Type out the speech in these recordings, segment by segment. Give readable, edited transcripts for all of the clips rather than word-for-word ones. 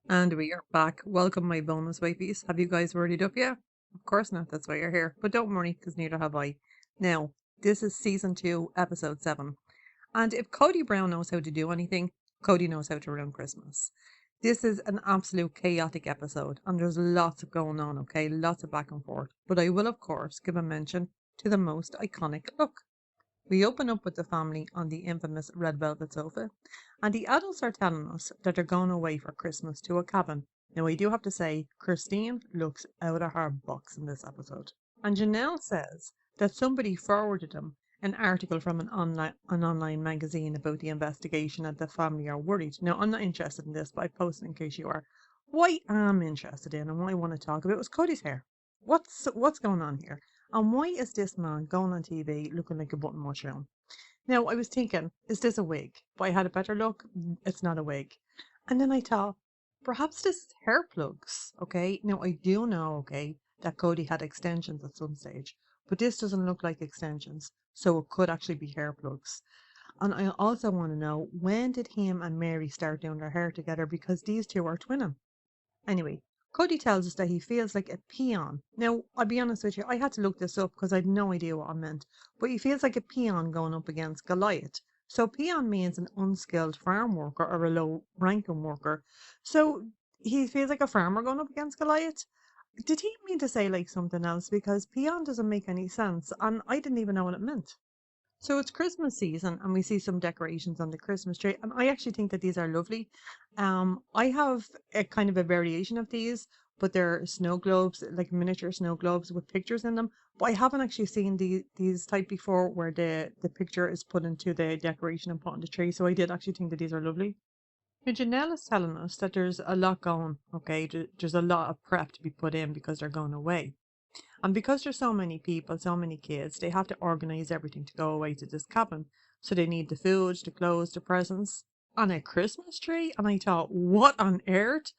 And we are back. Welcome, my bonus wifeys. Have you guys worried up yet? Of course not. That's why you're here. But don't worry, because neither have I. Now, this is season 2, episode 7. And if Cody Brown knows how to do anything, Cody knows how to ruin Christmas. This is an absolute chaotic episode, and there's lots of going on, okay? Lots of back and forth. But I will, of course, give a mention to the most iconic look. We open up with the family on the infamous red velvet sofa, and the adults are telling us that they're going away for Christmas to a cabin. Now, I do have to say, Christine looks out of her box in this episode. And Janelle says that somebody forwarded them an article from an online magazine about the investigation and the family are worried. Now, I'm not interested in this, but I posted in case you are. What I am interested in and what I want to talk about was Cody's hair. What's going on here? And why is this man going on TV looking like a button mushroom? Now, I was thinking, is this a wig? But I had a better look. It's not a wig. And then I thought, perhaps this is hair plugs. Okay. Now, I do know, okay, that Cody had extensions at some stage, but this doesn't look like extensions. So it could actually be hair plugs. And I also want to know, when did him and Meri start doing their hair together? Because these two are twinning. Anyway, Cody tells us that he feels like a peon. Now, I'll be honest with you, I had to look this up because I had no idea what it meant. But he feels like a peon going up against Goliath. So peon means an unskilled farm worker or a low ranking worker. So he feels like a farmer going up against Goliath. Did he mean to say like something else? Because peon doesn't make any sense, and I didn't even know what it meant. So it's Christmas season, and we see some decorations on the Christmas tree, and I actually think that these are lovely. I have a kind of a variation of these, but they're snow globes, like miniature snow globes with pictures in them. But I haven't actually seen these type before, where the picture is put into the decoration and put on the tree. So I did actually think that these are lovely. Now, Janelle is telling us that there's a lot going. Okay, there's a lot of prep to be put in because they're going away. And because there's so many people, so many kids, they have to organize everything to go away to this cabin. So they need the food, the clothes, the presents, and a Christmas tree. And I thought, what on earth?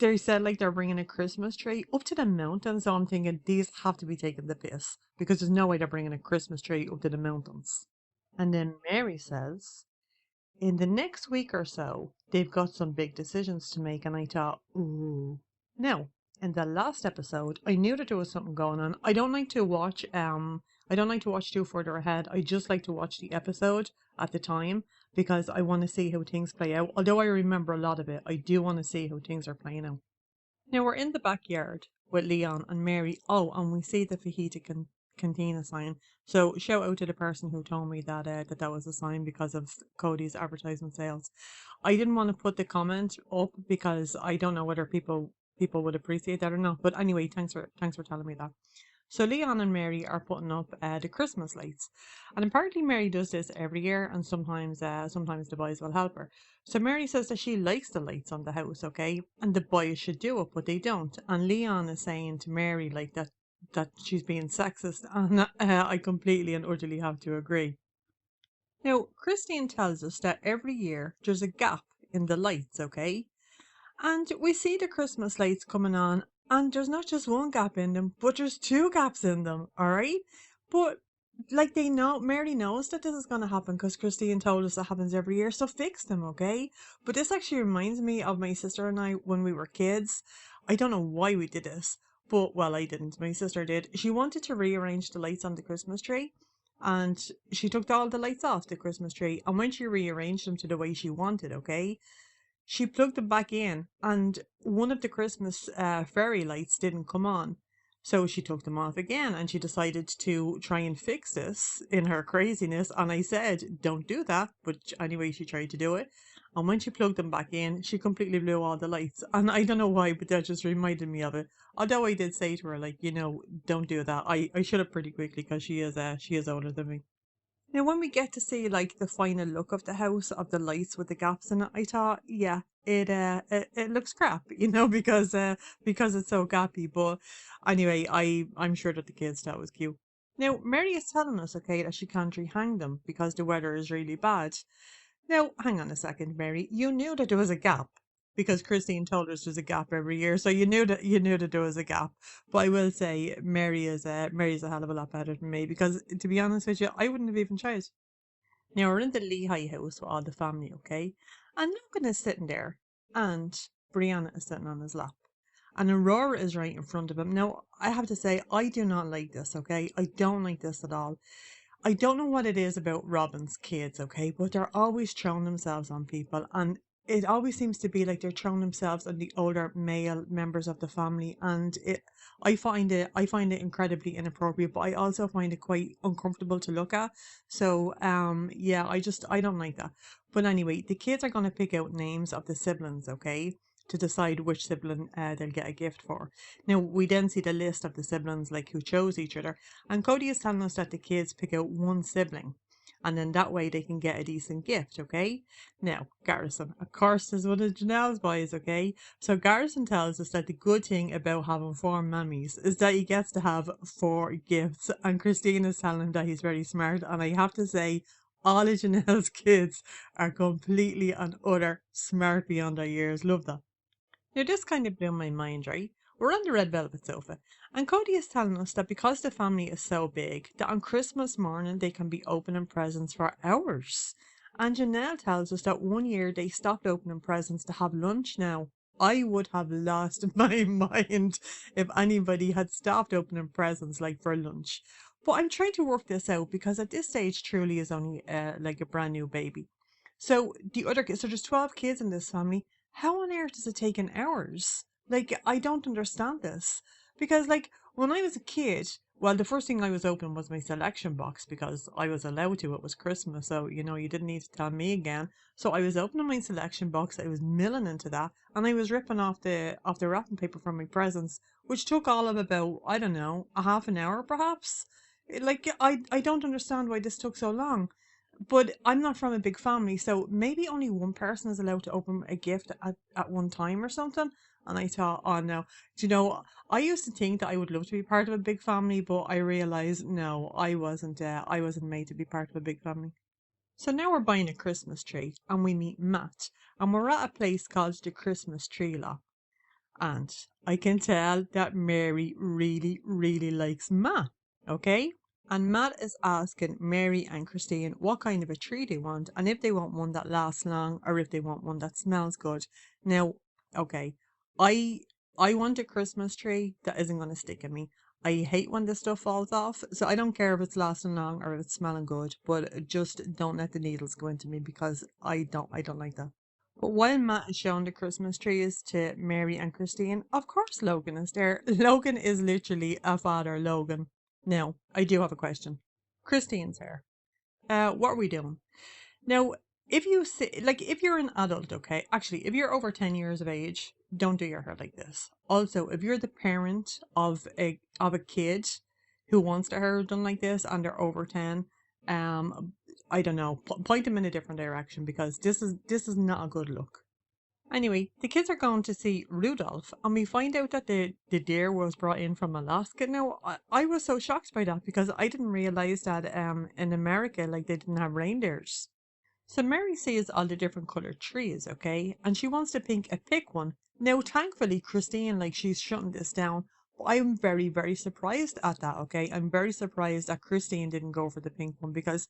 They said like they're bringing a Christmas tree up to the mountains. So I'm thinking these have to be taking the piss because there's no way they're bringing a Christmas tree up to the mountains. And then Mary says, in the next week or so, they've got some big decisions to make. And I thought, ooh. Now, in the last episode, I knew that there was something going on. I don't like to watch too further ahead. I just like to watch the episode at the time because I want to see how things play out. Although I remember a lot of it, I do want to see how things are playing out. Now we're in the backyard with Leon and Mary. Oh, and we see the fajita cantina sign. So shout out to the person who told me that was a sign because of Cody's advertisement sales. I didn't want to put the comment up because I don't know whether people would appreciate that or not. But anyway, thanks for telling me that. So Leon and Mary are putting up the Christmas lights, and apparently Mary does this every year, and sometimes the boys will help her. So Mary says that she likes the lights on the house, okay, and the boys should do it, but they don't. And Leon is saying to Mary like that she's being sexist, and I completely and utterly have to agree. Now Christine tells us that every year there's a gap in the lights, okay, and we see the Christmas lights coming on, and there's not just one gap in them, but there's two gaps in them, all right? But like they know, Mary knows that this is going to happen because Christine told us that happens every year, so fix them, okay? But this actually reminds me of my sister and I when we were kids. I don't know why we did this, but well, I didn't. My sister did. She wanted to rearrange the lights on the Christmas tree. And she took all the lights off the Christmas tree. And when she rearranged them to the way she wanted, okay, she plugged them back in, and one of the Christmas fairy lights didn't come on. So she took them off again, and she decided to try and fix this in her craziness. And I said, don't do that. But anyway, she tried to do it. And when she plugged them back in, she completely blew all the lights. And I don't know why, but that just reminded me of it. Although I did say to her, like, don't do that. I should have pretty quickly because she is older than me. Now, when we get to see like the final look of the house of the lights with the gaps in it, I thought, yeah, it looks crap, because it's so gappy. But anyway, I'm sure that the kids thought it was cute. Now, Mary is telling us, okay, that she can't rehang them because the weather is really bad. Now, hang on a second, Mary. You knew that there was a gap because Christine told us there's a gap every year, so you knew that there was a gap. But I will say, Mary's a hell of a lot better than me because, to be honest with you, I wouldn't have even tried. Now we're in the Lehigh house with all the family, okay? And Logan is sitting there, and Brianna is sitting on his lap. And Aurora is right in front of him. Now, I have to say, I do not like this, okay? I don't like this at all. I don't know what it is about Robin's kids, okay, but they're always throwing themselves on people, and it always seems to be like they're throwing themselves on the older male members of the family, and I find it incredibly inappropriate, but I also find it quite uncomfortable to look at. So yeah, I don't like that. But anyway, the kids are gonna pick out names of the siblings, okay, to decide which sibling they'll get a gift for. Now we then see the list of the siblings like who chose each other, and Kody is telling us that the kids pick out one sibling, and then that way they can get a decent gift, okay? Now, Garrison, of course, is one of Janelle's boys, okay? So Garrison tells us that the good thing about having four mummies is that he gets to have four gifts, and Christine is telling him that he's very smart, and I have to say, all of Janelle's kids are completely and utter smart beyond their years. Love that. Now, this kind of blew my mind, right? We're on the red velvet sofa, and Cody is telling us that because the family is so big, that on Christmas morning they can be opening presents for hours. And Janelle tells us that one year they stopped opening presents to have lunch. Now, I would have lost my mind if anybody had stopped opening presents like for lunch. But I'm trying to work this out because at this stage, Truly is only like a brand new baby. So so there's 12 kids in this family. How on earth is it taking hours? Like, I don't understand this. Because, like, when I was a kid, well, the first thing I was opening was my selection box because I was allowed to. It was Christmas, so, you didn't need to tell me again. So I was opening my selection box, I was milling into that, and I was ripping off the wrapping paper from my presents, which took all of about, I don't know, a half an hour perhaps. Like, I don't understand why this took so long. But I'm not from a big family, so maybe only one person is allowed to open a gift at one time or something. And I thought, oh no. Do you know, I used to think that I would love to be part of a big family, but I realized no, I wasn't made to be part of a big family. So now we're buying a Christmas tree and we meet Matt, and we're at a place called the Christmas Tree Lot. And I can tell that Meri really, really likes Matt. Okay? And Matt is asking Meri and Christine what kind of a tree they want and if they want one that lasts long or if they want one that smells good. Now, okay, I I want a Christmas tree that isn't going to stick in me. I hate when this stuff falls off, so I don't care if it's lasting long or if it's smelling good, but just don't let the needles go into me because I don't like that. But while Matt is showing the Christmas trees to Meri and Christine, of course Logan is there. Logan is literally a father Logan. Now, I do have a question. Christine's here. What are we doing? Now, if you say, like, if you're an adult, okay, actually, if you're over 10 years of age, don't do your hair like this. Also, if you're the parent of a kid who wants their hair done like this and they're over 10, I don't know, point them in a different direction because this is not a good look. Anyway, the kids are going to see Rudolph, and we find out that the deer was brought in from Alaska. Now, I was so shocked by that because I didn't realize that in America, like, they didn't have reindeers. So Mary sees all the different colored trees, okay, and she wants to pick one. Now, thankfully, Christine, like, she's shutting this down. But I'm very, very surprised at that, okay? I'm very surprised that Christine didn't go for the pink one because,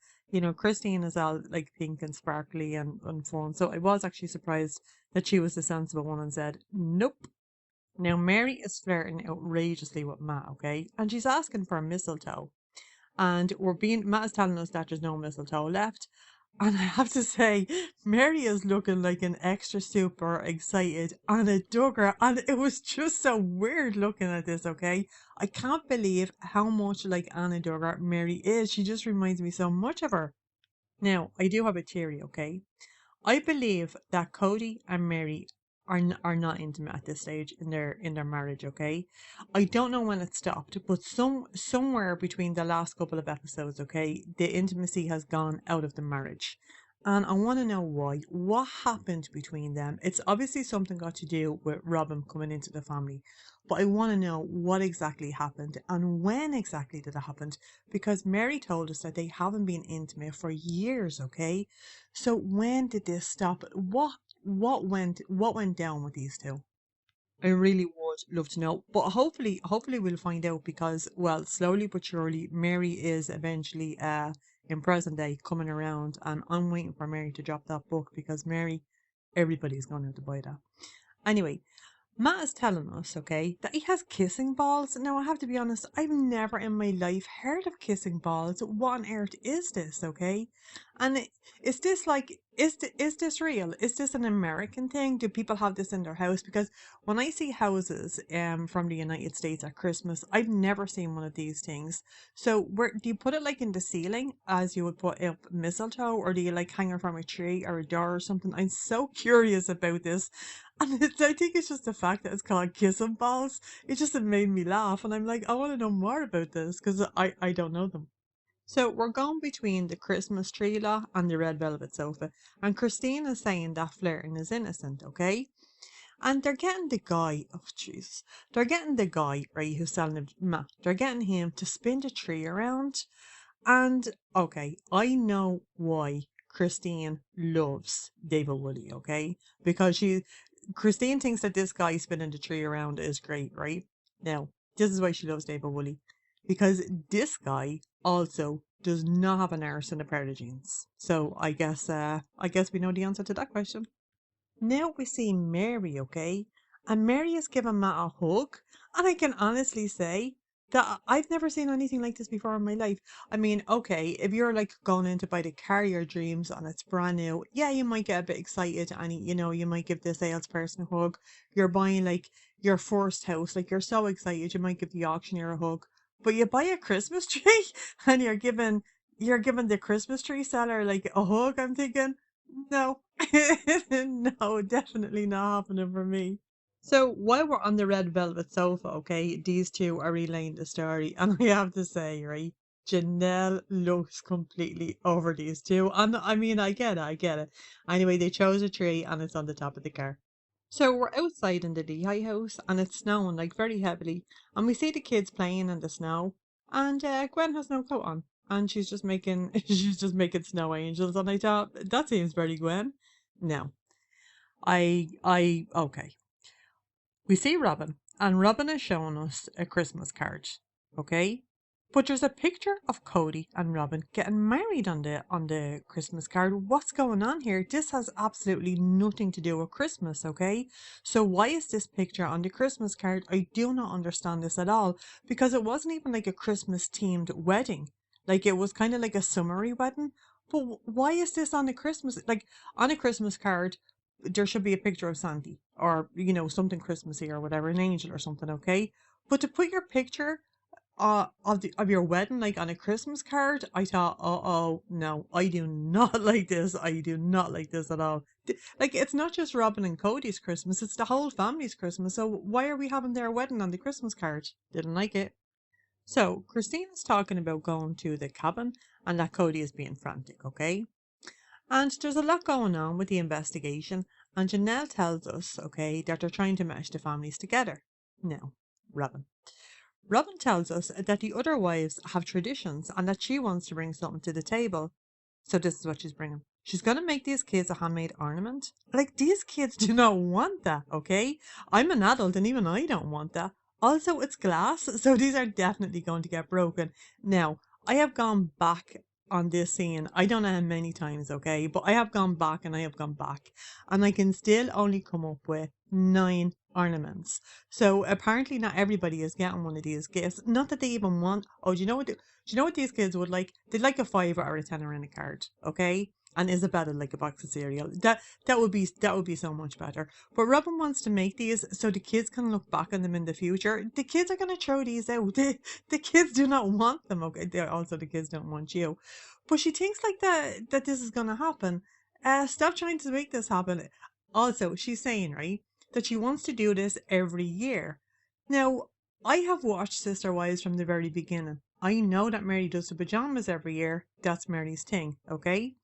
Christine is all like pink and sparkly and fun. So I was actually surprised that she was the sensible one and said, nope. Now, Mary is flirting outrageously with Matt, okay? And she's asking for a mistletoe. And Matt is telling us that there's no mistletoe left. And I have to say, Mary is looking like an extra super excited and a dugger. And it was just so weird looking at this, okay? I can't believe how much like Anna Duggar Mary is. She just reminds me so much of her. Now, I do have a theory, okay? I believe that Kody and Meri are not intimate at this stage in their marriage, okay? I don't know when it stopped, but somewhere between the last couple of episodes, okay, the intimacy has gone out of the marriage. And I want to know why. What happened between them? It's obviously something got to do with Robin coming into the family, but I want to know what exactly happened and when exactly did it happen because Meri told us that they haven't been intimate for years, okay? So when did this stop? What went down with these two? I really would love to know. But hopefully we'll find out because well, slowly but surely Mary is eventually in present day coming around and I'm waiting for Mary to drop that book because Mary everybody's going to have to buy that. Anyway, Matt is telling us, okay, that he has kissing balls. Now, I have to be honest, I've never in my life heard of kissing balls. What on earth is this, okay? And is this like, is this real? Is this an American thing? Do people have this in their house? Because when I see houses from the United States at Christmas, I've never seen one of these things. So, where do you put it like in the ceiling as you would put up mistletoe, or do you like hang it from a tree or a door or something? I'm so curious about this. And I think it's just the fact that it's called kissing balls. It just made me laugh. And I'm like, I want to know more about this because I don't know them. So we're going between the Christmas tree lot and the red velvet sofa. And Christine is saying that flirting is innocent, okay? And they're getting the guy, oh Jesus, they're getting the guy, right, who's selling them, they're getting him to spin the tree around. And okay, I know why Christine loves David Woolley, okay? Because Christine thinks that this guy spinning the tree around is great, right? Now, this is why she loves David Woolley. Because this guy also does not have an arse and a pair of jeans. So I guess we know the answer to that question. Now we see Mary, okay? And Mary is giving Matt a hug. And I can honestly say that I've never seen anything like this before in my life. I mean, okay, if you're like going in to buy the car of your dreams and it's brand new, yeah, you might get a bit excited and you might give the salesperson a hug. You're buying like your first house, like you're so excited, you might give the auctioneer a hug. But you buy a Christmas tree and you're giving the Christmas tree seller like a hug. I'm thinking, no, no, definitely not happening for me. So while we're on the red velvet sofa, okay, these two are relaying the story, and I have to say, right, Janelle looks completely over these two, and I mean, I get it. Anyway, they chose a tree, and it's on the top of the car. So we're outside in the Lehigh house, and it's snowing like very heavily, and we see the kids playing in the snow, and Gwen has no coat on, and she's just making she's just making snow angels, and I thought that seems very Gwen. No, okay. We see Robin, and Robin is showing us a Christmas card, okay? But there's a picture of Kody and Robin getting married on the Christmas card. What's going on here? This has absolutely nothing to do with Christmas, okay? So why is this picture on the Christmas card? I do not understand this at all because it wasn't even like a Christmas themed wedding. Like it was kind of like a summery wedding. But why is this on a Christmas like on a Christmas card? There should be a picture of Sandy or something Christmassy or whatever, an angel or something, okay? But to put your picture of your wedding like on a Christmas card, I thought, oh no, I do not like this. I do not like this at all. Like it's not just Robin and Cody's Christmas; it's the whole family's Christmas. So why are we having their wedding on the Christmas card? Didn't like it. So Christine is talking about going to the cabin and that Cody is being frantic, okay? And there's a lot going on with the investigation, and Janelle tells us, okay, that they're trying to mesh the families together. Now, Robin. Robin tells us that the other wives have traditions and that she wants to bring something to the table. So this is what she's bringing. She's going to make these kids a handmade ornament. Like, these kids do not want that, okay? I'm an adult and even I don't want that. Also, it's glass, so these are definitely going to get broken. Now, I have gone back on this scene. I don't know how many times, okay? But I have gone back and I have gone back. And I can still only come up with 9 ornaments. So apparently not everybody is getting one of these gifts. Not that they even want. Oh, do you know what? Do you know what these kids would like? They'd like a 5 or a 10 in a card, okay? And Isabella like a box of cereal. That would be so much better. But Robin wants to make these so the kids can look back on them in the future. The kids are gonna throw these out. The kids do not want them. Okay, also the kids don't want you. But she thinks like that this is gonna happen. Stop trying to make this happen. Also, she's saying, right, that she wants to do this every year. Now, I have watched Sister Wives from the very beginning. I know that Meri does the pajamas every year. That's Meri's thing, okay?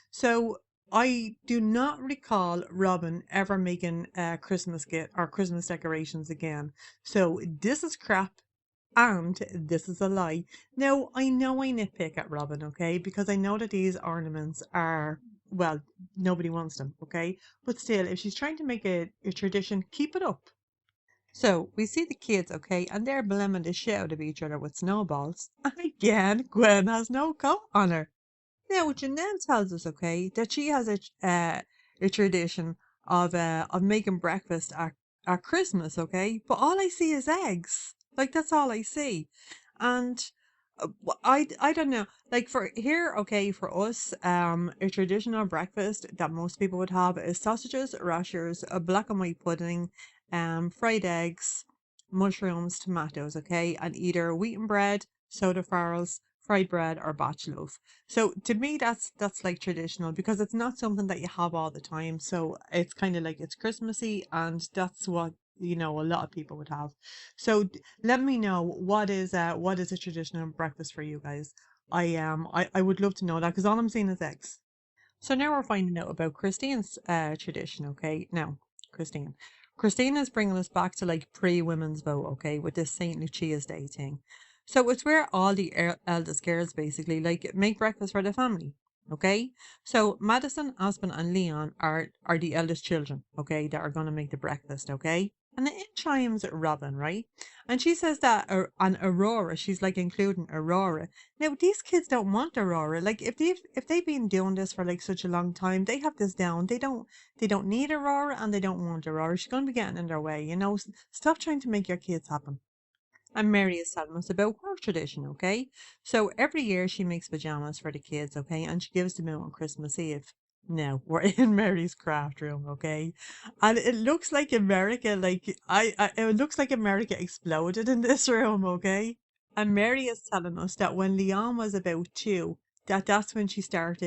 So I do not recall Robin ever making a Christmas gift or Christmas decorations again. So this is crap and this is a lie. Now, I know I nitpick at Robin, okay? Because I know that these ornaments are, well, nobody wants them, okay? But still, if she's trying to make a tradition, keep it up. So we see the kids, okay, and they're blaming the shit out of each other with snowballs. And again, Gwen has no coat on her. Now, Janelle tells us, okay, that she has a tradition of making breakfast at Christmas, okay? But all I see is eggs. Like that's all I see. And I don't know. Like for here, okay, for us, a traditional breakfast that most people would have is sausages, rashers, a black and white pudding, fried eggs, mushrooms, tomatoes, okay, and either wheaten bread, soda farls, fried bread, or batch loaf. So to me, that's like traditional because it's not something that you have all the time. So it's kind of like it's Christmassy, and that's what a lot of people would have. So let me know what is a traditional breakfast for you guys. I would love to know that because all I'm seeing is eggs. So now we're finding out about Christine's tradition, okay? Now, Christine. Christine is bringing us back to like pre-women's vote, okay, with this St. Lucia's Day thing. So it's where all the eldest girls basically like make breakfast for the family, okay? So Madison, Aspen, and Leon are the eldest children, okay, that are gonna make the breakfast, okay? And then in chimes Robin, right? And she says that, and Aurora, she's like including Aurora. Now these kids don't want Aurora. Like if they've been doing this for like such a long time, they have this down. They don't need Aurora and they don't want Aurora. She's gonna be getting in their way, you know. Stop trying to make your kids happen. And Mary is telling us about her tradition, okay? So every year she makes pajamas for the kids, okay? And she gives them out on Christmas Eve. Now we're in Mary's craft room, okay? And it looks like America, like it looks like America exploded in this room, okay? And Mary is telling us that when Leon was about 2, that's when she started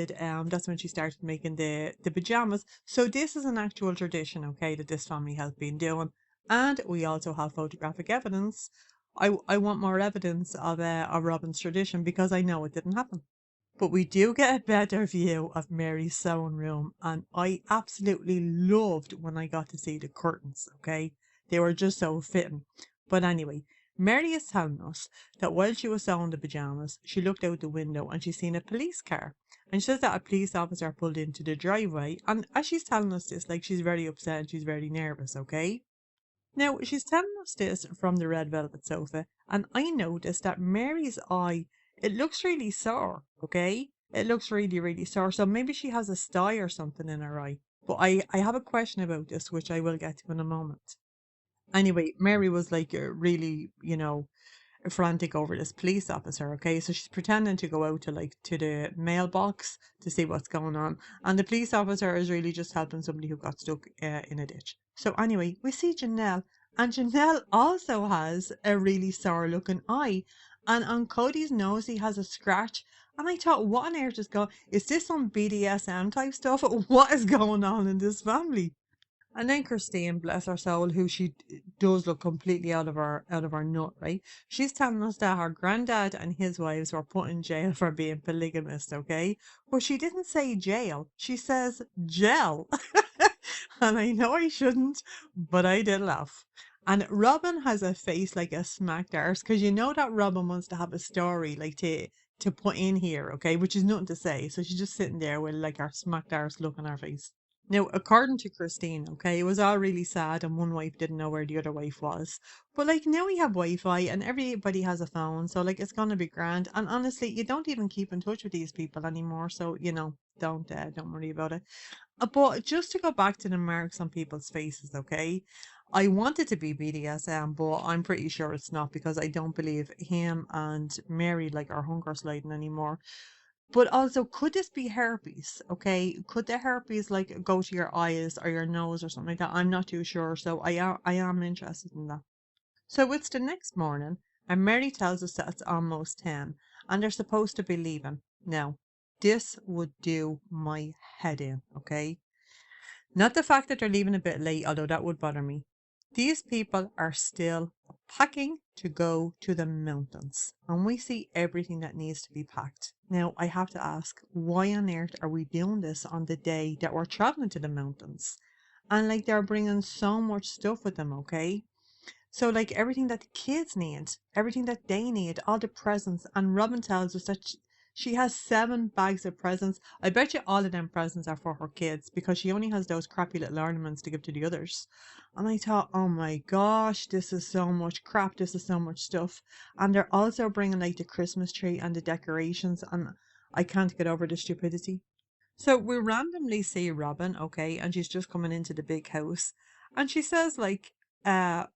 making the pajamas. So this is an actual tradition, okay, that this family has been doing. And we also have photographic evidence. I want more evidence of Robin's tradition because I know it didn't happen. But we do get a better view of Mary's sewing room, and I absolutely loved when I got to see the curtains, okay? They were just so fitting. But anyway, Mary is telling us that while she was sewing the pajamas, she looked out the window and she seen a police car. And she says that a police officer pulled into the driveway. And as she's telling us this, like she's very upset and she's very nervous, okay? Now, she's telling us this from the red velvet sofa, and I noticed that Mary's eye, it looks really sore, okay? It looks really, really sore. So maybe she has a sty or something in her eye. But I have a question about this, which I will get to in a moment. Anyway, Mary was like really, frantic over this police officer, okay? So she's pretending to go out to the mailbox to see what's going on. And the police officer is really just helping somebody who got stuck in a ditch. So anyway, we see Janelle, and Janelle also has a really sore looking eye. And on Cody's nose, he has a scratch. And I thought, what on earth is this some BDSM type stuff? What is going on in this family? And then Christine, bless her soul, who does look completely out of her nut, right? She's telling us that her granddad and his wives were put in jail for being polygamist, okay? But she didn't say jail. She says gel. And I know I shouldn't, but I did laugh. And Robin has a face like a smacked arse, because you know that Robin wants to have a story like to put in here, okay? Which is nothing to say. So she's just sitting there with like her smacked arse look on her face. Now, according to Christine, okay, it was all really sad and one wife didn't know where the other wife was. But like now we have Wi-Fi and everybody has a phone, so like it's gonna be grand. And honestly, you don't even keep in touch with these people anymore, so don't worry about it. But just to go back to the marks on people's faces, okay? I want it to be BDSM, but I'm pretty sure it's not because I don't believe him and Mary like are hunger sliding anymore. But also, could this be herpes? Okay, could the herpes like go to your eyes or your nose or something like that? I'm not too sure, so I am interested in that. So it's the next morning, and Mary tells us that it's almost 10, and they're supposed to be leaving. Now, this would do my head in, okay? Not the fact that they're leaving a bit late, although that would bother me. These people are still packing to go to the mountains, and we see everything that needs to be packed. Now, I have to ask, why on earth are we doing this on the day that we're traveling to the mountains? And like they're bringing so much stuff with them, okay? So, like everything that the kids need, everything that they need, all the presents. And Robin tells us that she has 7 bags of presents. I bet you all of them presents are for her kids because she only has those crappy little ornaments to give to the others. And I thought, oh my gosh, this is so much crap. This is so much stuff. And they're also bringing like the Christmas tree and the decorations. And I can't get over the stupidity. So we randomly see Robin, okay, and she's just coming into the big house, and she says like, uh,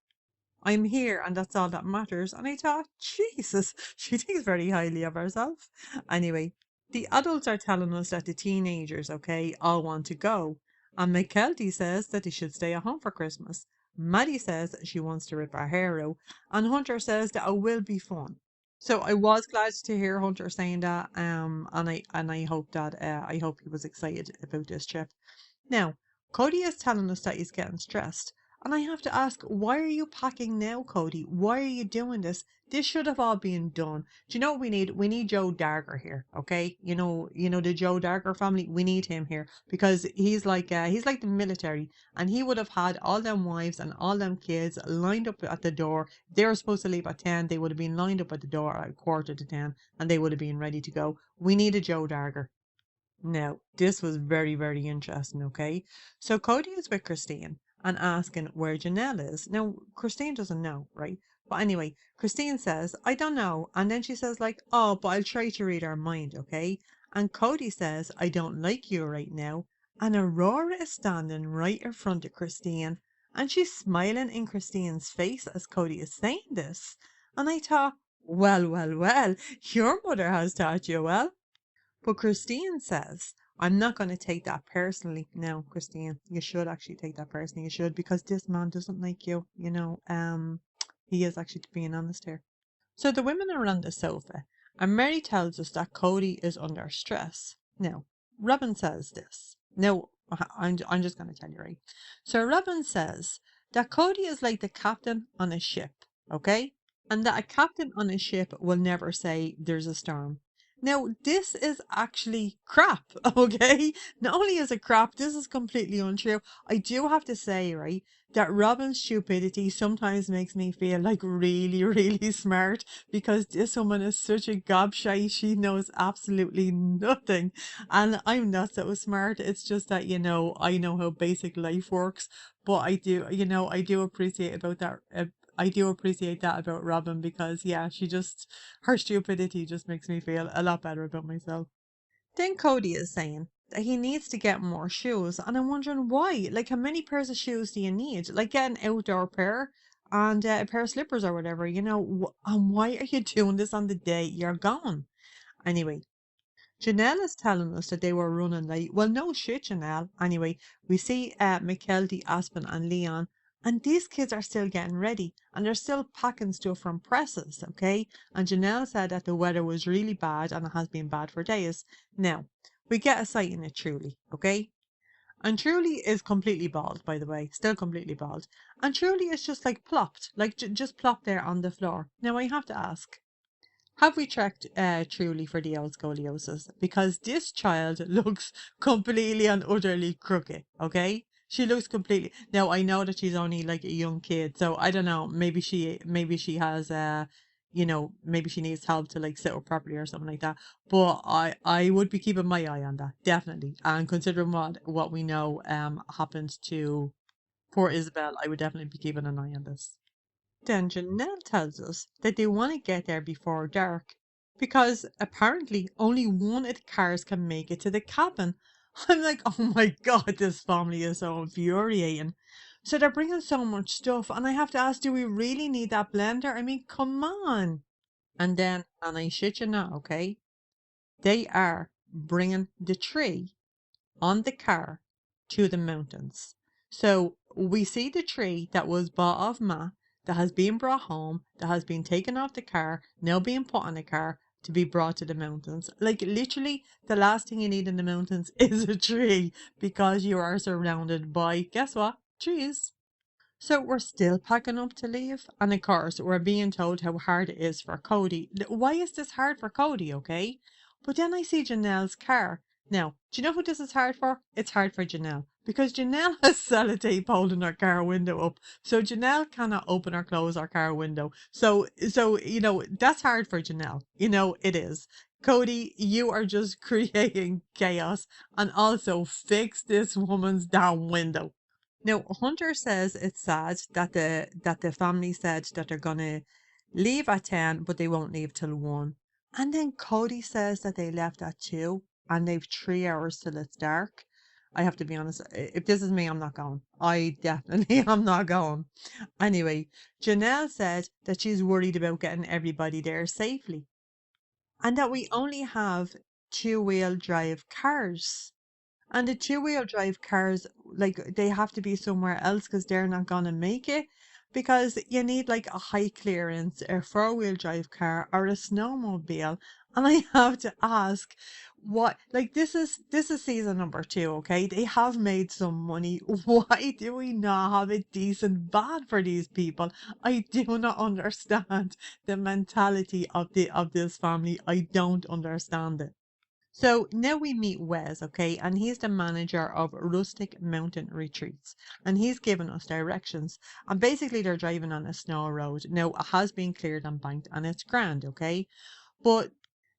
I'm here and that's all that matters. And I thought, Jesus, she thinks very highly of herself. Anyway, the adults are telling us that the teenagers, okay, all want to go. And McKelty says that they should stay at home for Christmas. Maddie says that she wants to rip her hair out. And Hunter says that it will be fun. So I was glad to hear Hunter saying that. And I hope that I hope he was excited about this trip. Now, Kody is telling us that he's getting stressed. And I have to ask, why are you packing now, Kody? Why are you doing this? This should have all been done. Do you know what we need? We need Joe Dagger here, okay? You know the Joe Dagger family. We need him here because he's like the military, and he would have had all them wives and all them kids lined up at the door. They were supposed to leave at 10. They would have been lined up at the door at 9:45, and they would have been ready to go. We need a Joe Dagger. Now, this was very, very interesting, okay? So Cody is with Christine and asking where Janelle is. Now, Christine doesn't know, right? But anyway, Christine says, I don't know. And then she says, like, oh, but I'll try to read her mind, okay? And Cody says, I don't like you right now. And Aurora is standing right in front of Christine. And she's smiling in Christine's face as Cody is saying this. And I thought, well, well, well, your mother has taught you well. But Christine says, I'm not going to take that personally. No, Christine, you should actually take that personally. You should, because this man doesn't like you. He is actually being honest here. So the women are on the sofa, and Meri tells us that Cody is under stress. Now, Robin says this. No, I'm just going to tell you, right? So Robin says that Cody is like the captain on a ship, okay? And that a captain on a ship will never say there's a storm. Now, this is actually crap, okay? Not only is it crap, this is completely untrue. I do have to say, right, that Robin's stupidity sometimes makes me feel like really, really smart because this woman is such a gobshite. She knows absolutely nothing. And I'm not so smart. It's just that, I know how basic life works. But I do appreciate about that. I do appreciate that about Robin because, yeah, her stupidity just makes me feel a lot better about myself. Then Cody is saying that he needs to get more shoes, and I'm wondering why. Like, how many pairs of shoes do you need? Like, get an outdoor pair and a pair of slippers or whatever, and why are you doing this on the day you're gone? Anyway, Janelle is telling us that they were running late. Well, no shit, Janelle. Anyway, we see Mackenzie, Aspen, and Leon, and these kids are still getting ready, and they're still packing stuff from presses, okay? And Janelle said that the weather was really bad, and it has been bad for days. Now, we get a sight in it, Truly, okay? And Truly is completely bald, by the way, still completely bald. And Truly is just like plopped, like just plopped there on the floor. Now, I have to ask, have we checked truly for the old scoliosis? Because this child looks completely and utterly crooked, okay? She looks completely. Now I know that she's only like a young kid, so I don't know. Maybe she has maybe she needs help to like sit up properly or something like that. But I would be keeping my eye on that, definitely. And considering what we know happened to poor Isabel, I would definitely be keeping an eye on this. Then Janelle tells us that they want to get there before dark because apparently only one of the cars can make it to the cabin. I'm like, oh my God, this family is so infuriating. So they're bringing so much stuff, and I have to ask, do we really need that blender? I mean, come on. And I shit you not, okay? They are bringing the tree on the car to the mountains. So we see the tree that was bought off Ma, that has been brought home, that has been taken off the car, now being put on the car to be brought to the mountains. Like literally, the last thing you need in the mountains is a tree because you are surrounded by, guess what? Trees. So we're still packing up to leave. And of course, we're being told how hard it is for Cody. Why is this hard for Cody, okay? But then I see Janelle's car. Now, do you know who this is hard for? It's hard for Janelle. Because Janelle has sellotape holding her car window up. So Janelle cannot open or close her car window. So, that's hard for Janelle. It is. Cody, you are just creating chaos. And also fix this woman's damn window. Now, Hunter says it's sad that the family said that they're gonna leave at 10, but they won't leave till 1. And then Cody says that they left at 2. and they've 3 hours till it's dark. I have to be honest, if this is me, I'm not going. I definitely am not going. Anyway, Janelle said that she's worried about getting everybody there safely and that we only have two-wheel drive cars. And the two-wheel drive cars, like they have to be somewhere else because they're not gonna make it. Because you need like a high clearance, a four-wheel drive car or a snowmobile. And I have to ask, what like this is season number two, okay? They have made some money. Why do we not have a decent van for these people? I do not understand the mentality of this family. I don't understand it. So now we meet Wes, okay, and he's the manager of Rustic Mountain Retreats, and he's given us directions. And basically, they're driving on a snow road. Now, it has been cleared and banked, and it's grand, okay, but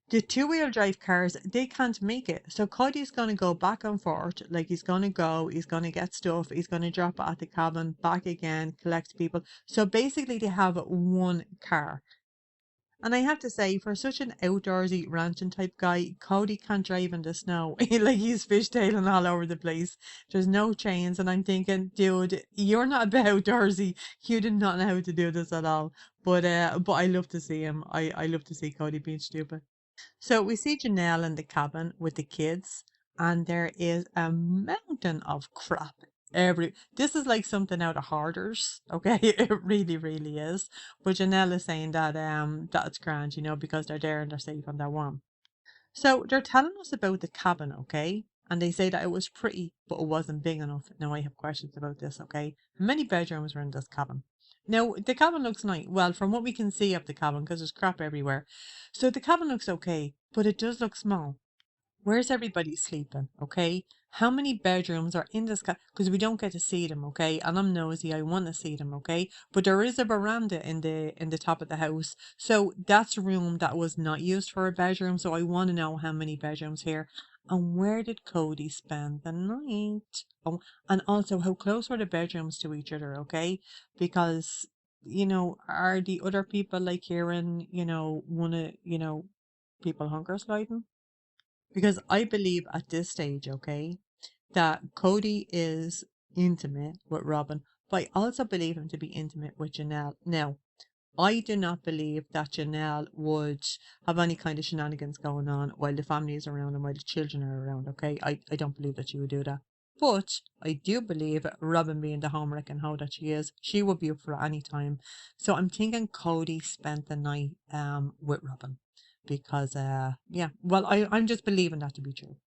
the two-wheel drive cars, they can't make it. So Cody's going to go back and forth, like he's going to get stuff, he's going to drop it at the cabin, back again, collect people. So basically, they have one car. And I have to say, for such an outdoorsy, ranching type guy, Cody can't drive in the snow. Like he's fishtailing all over the place. There's no chains, and I'm thinking, dude, you're not a bit outdoorsy. You did not know how to do this at all. But I love to see him. I love to see Cody being stupid. So we see Janelle in the cabin with the kids, and there is a mountain of crap. This is like something out of Hoarders, okay? It really, really is. But Janelle is saying that that's grand, because they're there and they're safe and they're warm. So they're telling us about the cabin, okay? And they say that it was pretty, but it wasn't big enough. Now I have questions about this, okay? How many bedrooms were in this cabin? Now the cabin looks nice. Well, from what we can see of the cabin, because there's crap everywhere. So the cabin looks okay, but it does look small. Where's everybody sleeping? Okay. How many bedrooms are in this because we don't get to see them, okay? And I'm nosy, I want to see them, okay? But there is a veranda in the top of the house. So that's a room that was not used for a bedroom. So I want to know how many bedrooms here. And where did Cody spend the night? Oh, and also how close were the bedrooms to each other, okay? Because, are the other people like hearing, wanna, people hunger sliding? Because I believe at this stage, okay, that Cody is intimate with Robin, but I also believe him to be intimate with Janelle. Now, I do not believe that Janelle would have any kind of shenanigans going on while the family is around and while the children are around, okay? I don't believe that she would do that. But I do believe Robin being the home wrecking hoe that she is, she would be up for any time. So I'm thinking Cody spent the night with Robin because yeah, well I'm just believing that to be true.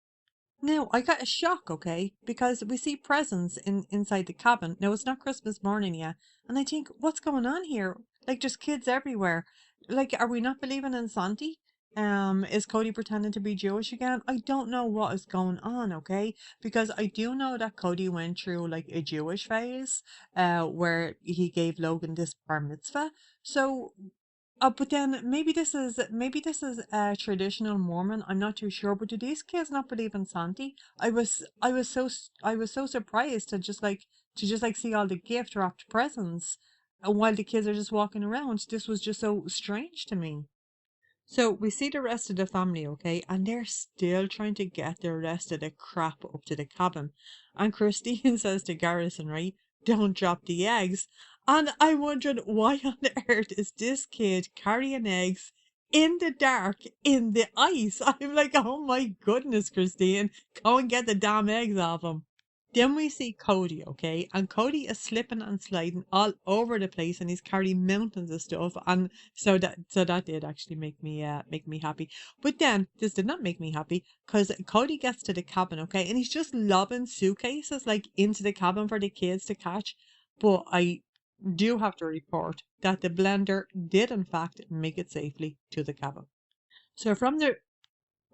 Now, I got a shock, okay, because we see presents inside the cabin. Now, it's not Christmas morning yet, and I think, what's going on here? Like, there's kids everywhere. Like, are we not believing in Santi? Is Cody pretending to be Jewish again? I don't know what is going on, okay? Because I do know that Cody went through like a Jewish phase, where he gave Logan this bar mitzvah. So but then maybe this is traditional Mormon. I'm not too sure. But do these kids not believe in Santi? I was so surprised to just like see all the gift wrapped presents, while the kids are just walking around. This was just so strange to me. So we see the rest of the family, okay, and they're still trying to get the rest of the crap up to the cabin. And Christine says to Garrison, right, don't drop the eggs. And I'm wondering why on earth is this kid carrying eggs in the dark in the ice? I'm like, oh my goodness, Christine, go and get the damn eggs off him. Then we see Cody, okay? And Cody is slipping and sliding all over the place and he's carrying mountains of stuff. And so that did actually make me happy. But then this did not make me happy because Cody gets to the cabin, okay? And he's just lobbing suitcases like into the cabin for the kids to catch. But I do have to report that the blender did in fact make it safely to the cabin. So from the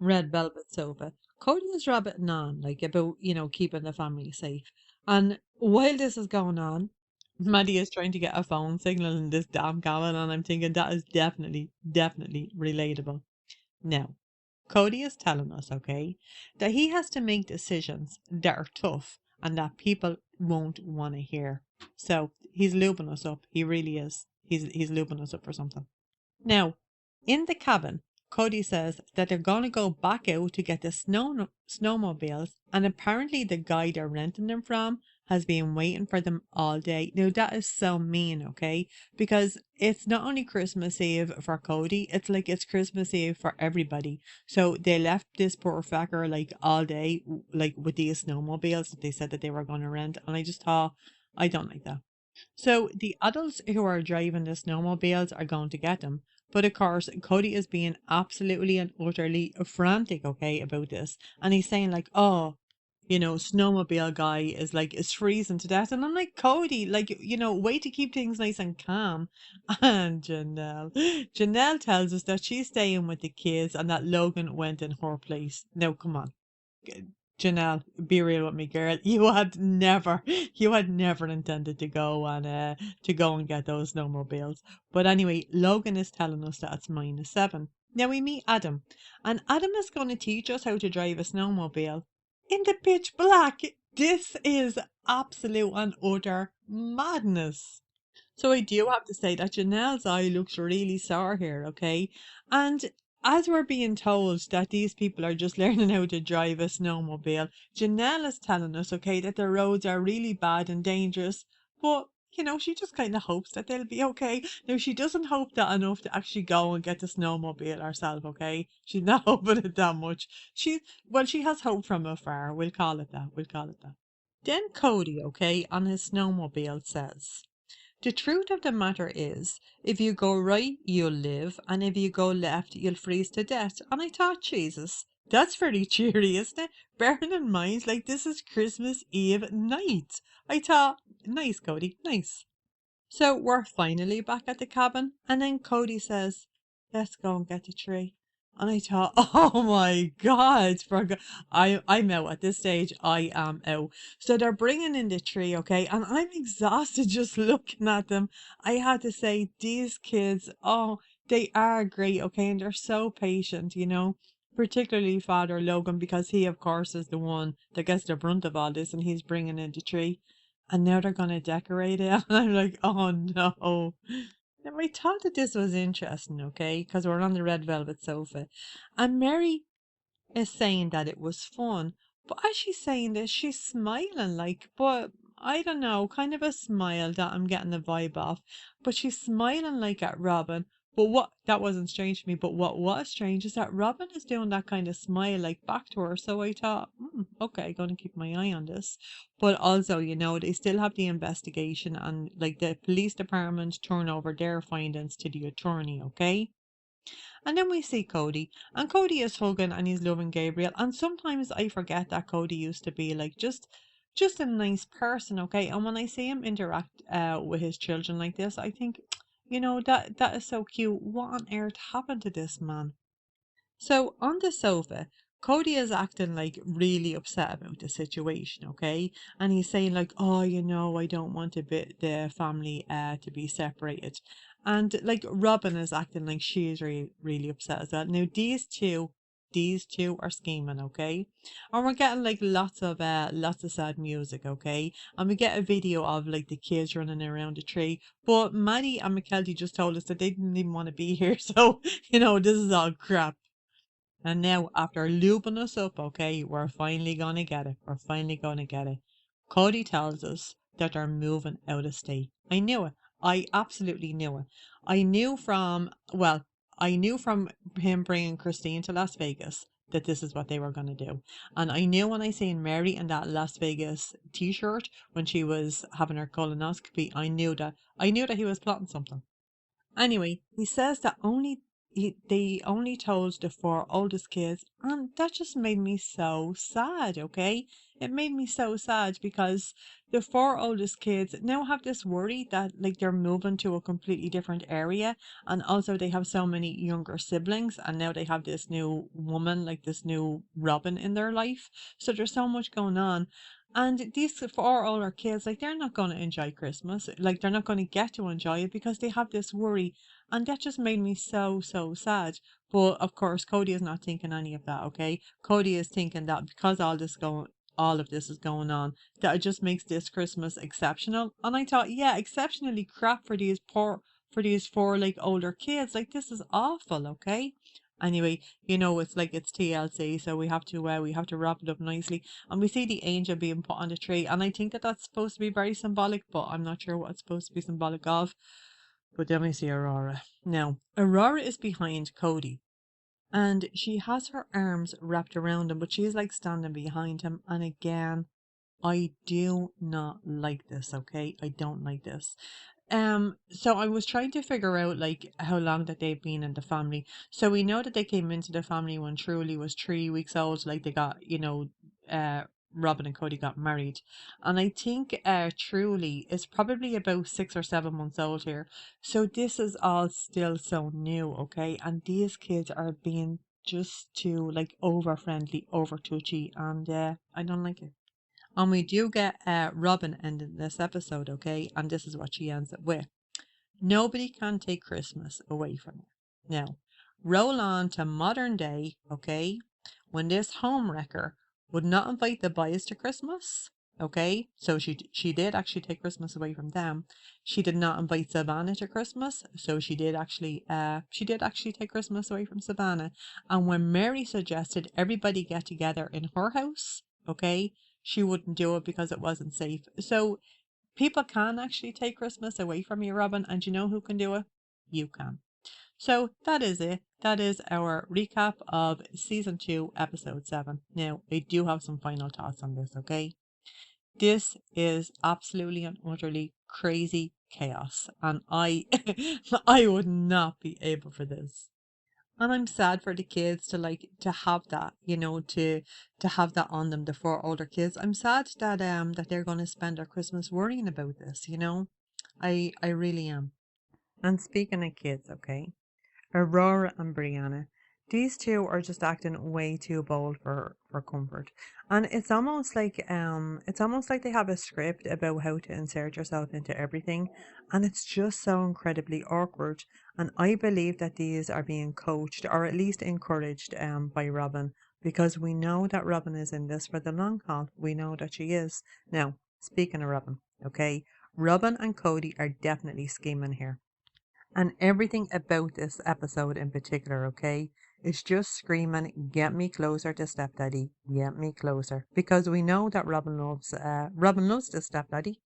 red velvet sofa. Cody is rabbiting on, like about, keeping the family safe. And while this is going on, Maddie is trying to get a phone signal in this damn cabin, and I'm thinking that is definitely, definitely relatable. Now, Cody is telling us, okay, that he has to make decisions that are tough and that people won't want to hear. So he's lubing us up. He really is. He's lubing us up for something. Now, in the cabin, Cody says that they're going to go back out to get the snowmobiles, and apparently the guy they're renting them from has been waiting for them all day. Now that is so mean, okay? Because it's not only Christmas Eve for Cody, it's like it's Christmas Eve for everybody. So they left this poor fucker like all day, like with these snowmobiles that they said that they were going to rent, and I just thought, I don't like that. So the adults who are driving the snowmobiles are going to get them. But of course, Cody is being absolutely and utterly frantic, okay, about this. And he's saying like, oh, snowmobile guy is freezing to death. And I'm like, Cody, like, way to keep things nice and calm. And Janelle tells us that she's staying with the kids and that Logan went in her place. Now, come on. Janelle, be real with me, girl. You had never intended to go and get those snowmobiles. But anyway, Logan is telling us that it's -7. Now we meet Adam, and Adam is going to teach us how to drive a snowmobile in the pitch black. This is absolute and utter madness. So I do have to say that Janelle's eye looks really sore here, okay? And as we're being told that these people are just learning how to drive a snowmobile, Janelle is telling us, okay, that the roads are really bad and dangerous, but she just kind of hopes that they'll be okay. Now, she doesn't hope that enough to actually go and get the snowmobile herself, okay? She's not hoping it that much. She has hope from afar. We'll call it that. We'll call it that. Then Cody, okay, on his snowmobile says, the truth of the matter is, if you go right, you'll live, and if you go left, you'll freeze to death. And I thought, Jesus, that's very cheery, isn't it? Bearing in mind, like, this is Christmas Eve night. I thought, nice, Cody, nice. So we're finally back at the cabin, and then Cody says, let's go and get the tree. And I thought, oh my God, I'm out at this stage. I am out. So they're bringing in the tree, okay, and I'm exhausted just looking at them. I had to say, these kids, oh, they are great, okay, and they're so patient, particularly Father Logan, because he, of course, is the one that gets the brunt of all this, and he's bringing in the tree. And now they're going to decorate it. And I'm like, oh no. Now, I thought that this was interesting, okay? Because we're on the red velvet sofa. And Mary is saying that it was fun. But as she's saying this, she's smiling, like, but I don't know, kind of a smile that I'm getting the vibe off. But she's smiling like at Robin. But that wasn't strange to me. But what was strange is that Robin is doing that kind of smile like back to her. So I thought, okay, gonna keep my eye on this. But also, they still have the investigation and like the police department turn over their findings to the attorney, okay? And then we see Cody, and Cody is hugging and he's loving Gabriel. And sometimes I forget that Cody used to be like just a nice person, okay? And when I see him interact with his children like this, I think, that is so cute. What on earth happened to this man? So on the sofa, Cody is acting like really upset about the situation, okay? And he's saying like, "Oh, I don't want the family to be separated." And like Robin is acting like she's really really upset as well. Now these two are scheming, okay? And we're getting like lots of sad music, okay? And we get a video of like the kids running around the tree. But Maddie and McKelty just told us that they didn't even want to be here. So, this is all crap. And now, after lubing us up, okay, we're finally gonna get it. We're finally gonna get it. Cody tells us that they're moving out of state. I knew it. I absolutely knew it. I knew from him bringing Christine to Las Vegas that this is what they were gonna do. And I knew when I seen Meri in that Las Vegas t-shirt when she was having her colonoscopy, I knew that he was plotting something. Anyway, he says that they only told the four oldest kids, and that just made me so sad, okay? It made me so sad because the four oldest kids now have this worry that like they're moving to a completely different area, and also they have so many younger siblings, and now they have this new woman, like this new Robin in their life. So there's so much going on. And these four older kids, like they're not going to enjoy Christmas. Like they're not going to get to enjoy it because they have this worry. And that just made me so, so sad. But of course, Cody is not thinking any of that, okay? Cody is thinking that because all of this is going on, that it just makes this Christmas exceptional. And I thought, yeah, exceptionally crap for these four like older kids. Like this is awful, okay? Anyway, it's like it's TLC, so we have to wrap it up nicely. And we see the angel being put on the tree, and I think that that's supposed to be very symbolic, but I'm not sure what it's supposed to be symbolic of. But then we see Aurora. Now, Aurora is behind Kody, and she has her arms wrapped around him, but she's like standing behind him. And again, I do not like this, okay? I don't like this. So I was trying to figure out like how long that they've been in the family. So we know that they came into the family when Truly was 3 weeks old, like they got, Robin and Kody got married. And I think Truly is probably about 6 or 7 months old here. So this is all still so new, okay? And these kids are being just too like over friendly, over touchy, and I don't like it. And we do get Robin ending this episode, okay? And this is what she ends up with. Nobody can take Christmas away from you. Now, roll on to modern day, okay? When this homewrecker would not invite the boys to Christmas, okay? So she did actually take Christmas away from them. She did not invite Savannah to Christmas, so she did actually take Christmas away from Savannah. And when Meri suggested everybody get together in her house, okay, she wouldn't do it because it wasn't safe. So people can actually take Christmas away from you, Robin, and you know who can do it? You can. So that is it. That is our recap of season 2, episode 7. Now, I do have some final thoughts on this, okay? This is absolutely and utterly crazy chaos, and I I would not be able for this. And I'm sad for the kids to like to have that, to have that on them, the four older kids. I'm sad that they're gonna spend their Christmas worrying about this. I really am. And speaking of kids, okay, Aurora and Brianna, these two are just acting way too bold for comfort. And it's almost like they have a script about how to insert yourself into everything, and it's just so incredibly awkward. And I believe that these are being coached or at least encouraged by Robin, because we know that Robin is in this for the long haul. We know that she is. Now, speaking of Robin, okay, Robin and Kody are definitely scheming here. And everything about this episode in particular, okay, is just screaming, get me closer to stepdaddy, get me closer. Because we know that Robin loves the stepdaddy.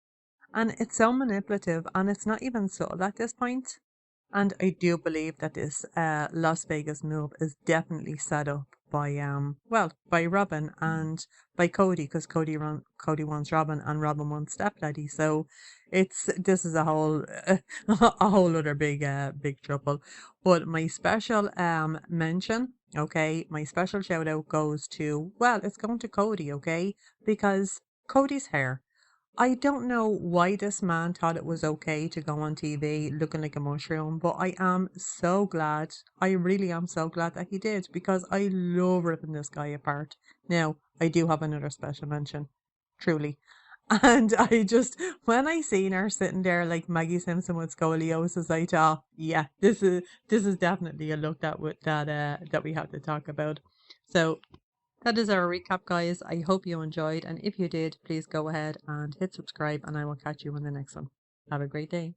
And it's so manipulative, and it's not even subtle at this point. And I do believe that this Las Vegas move is definitely set up by Robin and by Kody, because Kody wants Robin and Robin wants stepdaddy. So this is a whole a whole other big trouble. But my special mention, okay, my special shout out goes to, it's going to Kody, okay, because Cody's hair. I don't know why this man thought it was okay to go on TV looking like a mushroom, but I am so glad. I really am so glad that he did, because I love ripping this guy apart. Now, I do have another special mention, truly. And when I seen her sitting there like Maggie Simpson with scoliosis, I thought, yeah, this is definitely a look that we have to talk about. So that is our recap, guys. I hope you enjoyed, and if you did, please go ahead and hit subscribe, and I will catch you in the next one. Have a great day.